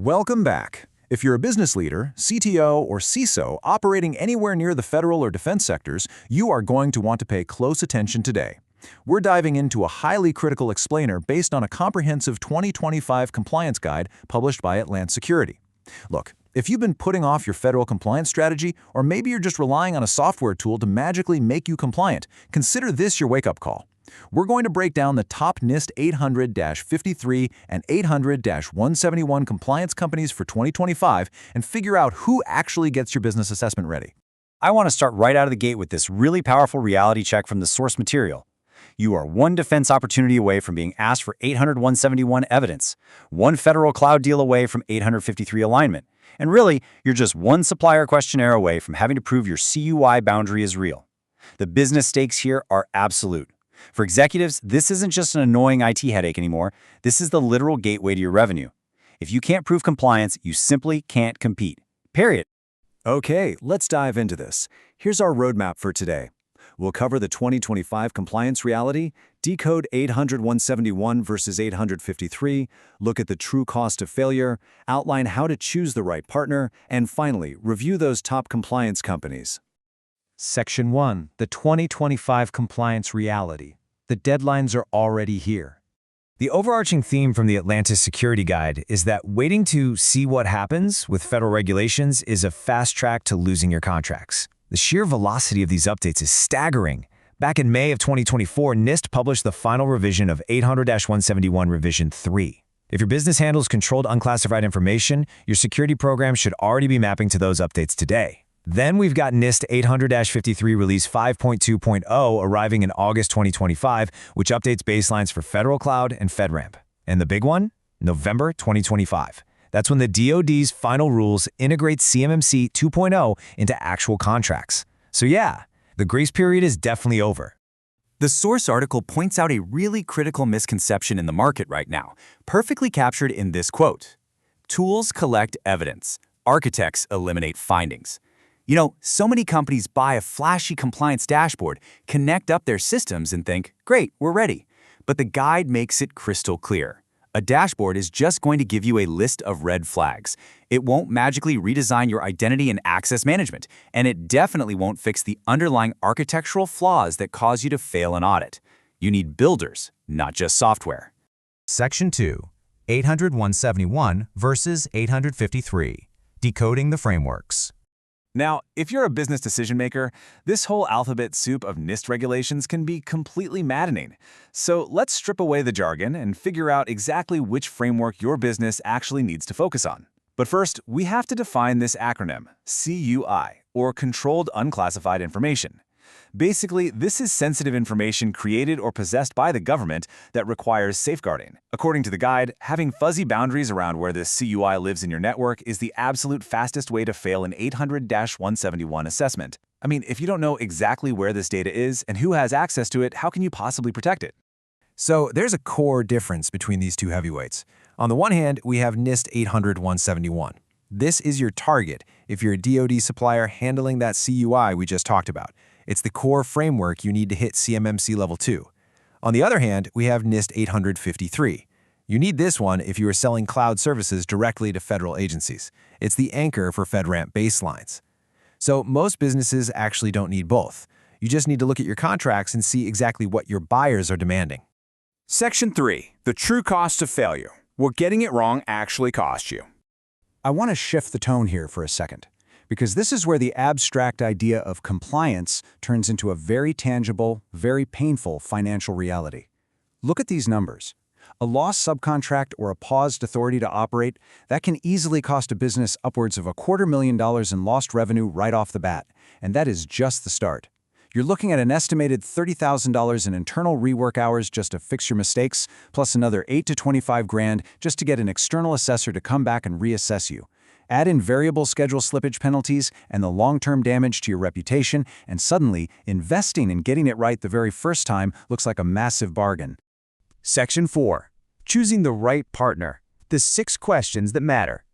Welcome back. If you're a business leader, CTO, or CISO operating anywhere near the federal or defense sectors, you are going to want to pay close attention today. We're diving into a highly critical explainer based on a comprehensive 2025 compliance guide published by Atlant Security. Look, if you've been putting off your federal compliance strategy, or maybe you're just relying on a software tool to magically make you compliant, consider this your wake-up call. We're going to break down the top NIST 800-53 and 800-171 compliance companies for 2025 and figure out who actually gets your business assessment ready. I want to start right out of the gate with this really powerful reality check from the source material. You are one defense opportunity away from being asked for 800-171 evidence, one federal cloud deal away from 853 alignment, and really, you're just one supplier questionnaire away from having to prove your CUI boundary is real. The business stakes here are absolute. For executives, this isn't just an annoying IT headache anymore. This is the literal gateway to your revenue. If you can't prove compliance, you simply can't compete. Period. Okay, let's dive into this. Here's our roadmap for today. We'll cover the 2025 compliance reality, decode 800-171 versus 853, look at the true cost of failure, outline how to choose the right partner, and finally, review those top compliance companies. Section 1. The 2025 Compliance Reality. The deadlines are already here. The overarching theme from the Atlant Security Guide is that waiting to see what happens with federal regulations is a fast track to losing your contracts. The sheer velocity of these updates is staggering. Back in May of 2024, NIST published the final revision of 800-171 Revision 3. If your business handles controlled unclassified information, your security program should already be mapping to those updates today. Then we've got NIST 800-53 Release 5.2.0 arriving in August 2025, which updates baselines for federal cloud and FedRAMP. And the big one? November 2025. That's when the DoD's final rules integrate CMMC 2.0 into actual contracts. So yeah, the grace period is definitely over. The source article points out a really critical misconception in the market right now, perfectly captured in this quote. Tools collect evidence. Architects eliminate findings. You know, so many companies buy a flashy compliance dashboard, connect up their systems, and think, great, we're ready. But the guide makes it crystal clear. A dashboard is just going to give you a list of red flags. It won't magically redesign your identity and access management, and it definitely won't fix the underlying architectural flaws that cause you to fail an audit. You need builders, not just software. Section 2. 800-171 versus 853. Decoding the frameworks. Now, if you're a business decision maker, this whole alphabet soup of NIST regulations can be completely maddening. So let's strip away the jargon and figure out exactly which framework your business actually needs to focus on. But first, we have to define this acronym, CUI, or Controlled Unclassified Information. Basically, this is sensitive information created or possessed by the government that requires safeguarding. According to the guide, having fuzzy boundaries around where this CUI lives in your network is the absolute fastest way to fail an 800-171 assessment. I mean, if you don't know exactly where this data is and who has access to it, how can you possibly protect it? So there's a core difference between these two heavyweights. On the one hand, we have NIST 800-171. This is your target if you're a DoD supplier handling that CUI we just talked about. It's the core framework you need to hit CMMC Level 2. On the other hand, we have NIST 853. You need this one if you are selling cloud services directly to federal agencies. It's the anchor for FedRAMP baselines. So most businesses actually don't need both. You just need to look at your contracts and see exactly what your buyers are demanding. Section 3. The true cost of failure. What getting it wrong actually cost you. I want to shift the tone here for a second, because this is where the abstract idea of compliance turns into a very tangible, very painful financial reality. Look at these numbers. A lost subcontract or a paused authority to operate, that can easily cost a business upwards of $250,000 in lost revenue right off the bat, and that is just the start. You're looking at an estimated $30,000 in internal rework hours just to fix your mistakes, plus another $8 to $25,000 just to get an external assessor to come back and reassess you. Add in variable schedule slippage penalties and the long-term damage to your reputation, and suddenly, investing in getting it right the very first time looks like a massive bargain. Section 4. Choosing the right partner. The 6 questions that matter.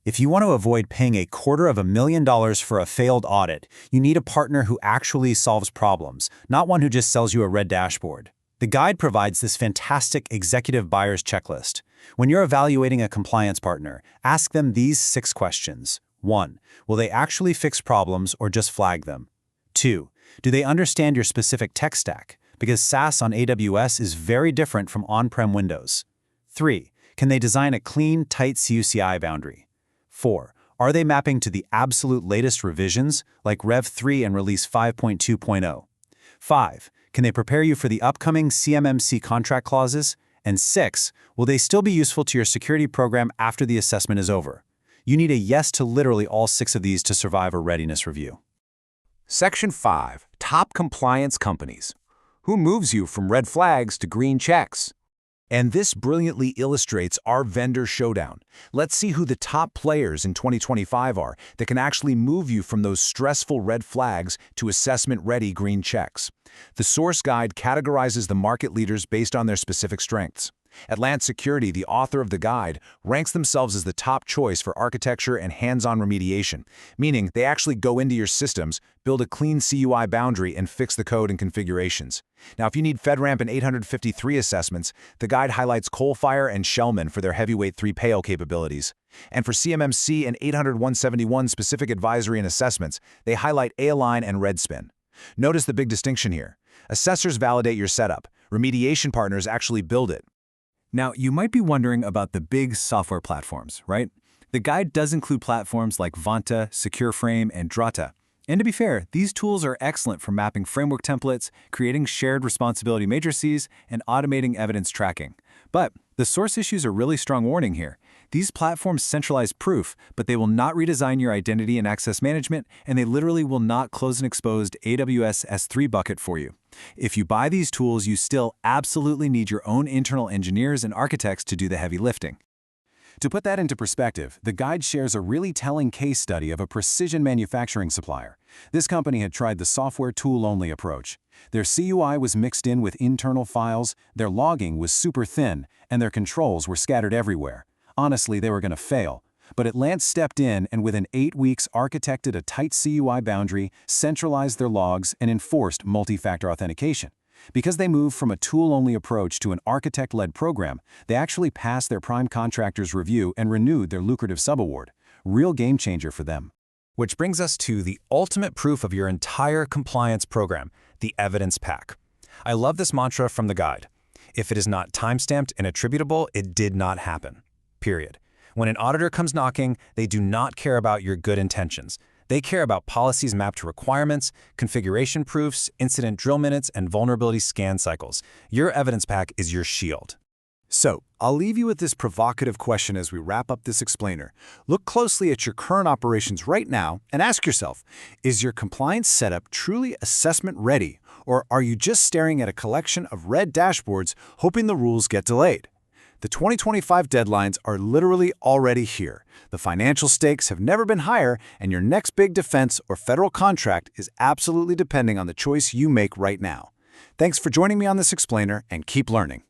If you want to avoid paying $250,000 for a failed audit, you need a partner who actually solves problems, not one who just sells you a red dashboard. The guide provides this fantastic executive buyer's checklist. When you're evaluating a compliance partner, ask them these 6 questions. 1. Will they actually fix problems or just flag them? 2. Do they understand your specific tech stack? Because SaaS on AWS is very different from on-prem Windows. 3. Can they design a clean, tight CUCI boundary? 4. Are they mapping to the absolute latest revisions, like Rev 3 and Release 5.2.0? 5. Can they prepare you for the upcoming CMMC contract clauses? And 6. Will they still be useful to your security program after the assessment is over? You need a yes to literally all 6 of these to survive a readiness review. Section 5. Top Compliance Companies. Who moves you from red flags to green checks? And this brilliantly illustrates our vendor showdown. Let's see who the top players in 2025 are that can actually move you from those stressful red flags to assessment-ready green checks. The source guide categorizes the market leaders based on their specific strengths. Atlant Security, the author of the guide, ranks themselves as the top choice for architecture and hands-on remediation, meaning they actually go into your systems, build a clean CUI boundary, and fix the code and configurations. Now, if you need FedRAMP and 853 assessments, the guide highlights Coalfire and Shellman for their heavyweight 3PAO capabilities. And for CMMC and 800-171 specific advisory and assessments, they highlight A-Align and Redspin. Notice the big distinction here. Assessors validate your setup. Remediation partners actually build it. Now, you might be wondering about the big software platforms, right? The guide does include platforms like Vanta, SecureFrame, and Drata. And to be fair, these tools are excellent for mapping framework templates, creating shared responsibility matrices, and automating evidence tracking. But the source issues are really strong warning here. These platforms centralize proof, but they will not redesign your identity and access management, and they literally will not close an exposed AWS S3 bucket for you. If you buy these tools, you still absolutely need your own internal engineers and architects to do the heavy lifting. To put that into perspective, the guide shares a really telling case study of a precision manufacturing supplier. This company had tried the software tool-only approach. Their CUI was mixed in with internal files, their logging was super thin, and their controls were scattered everywhere. Honestly, they were going to fail. But Atlant stepped in and within 8 weeks architected a tight CUI boundary, centralized their logs, and enforced multi-factor authentication. Because they moved from a tool-only approach to an architect-led program, they actually passed their prime contractor's review and renewed their lucrative subaward. Real game changer for them. Which brings us to the ultimate proof of your entire compliance program, the evidence pack. I love this mantra from the guide. If it is not timestamped and attributable, it did not happen. Period. When an auditor comes knocking, they do not care about your good intentions. They care about policies mapped to requirements, configuration proofs, incident drill minutes, and vulnerability scan cycles. Your evidence pack is your shield. So, I'll leave you with this provocative question as we wrap up this explainer. Look closely at your current operations right now and ask yourself, is your compliance setup truly assessment ready, or are you just staring at a collection of red dashboards hoping the rules get delayed? The 2025 deadlines are literally already here. The financial stakes have never been higher, and your next big defense or federal contract is absolutely depending on the choice you make right now. Thanks for joining me on this explainer, and keep learning.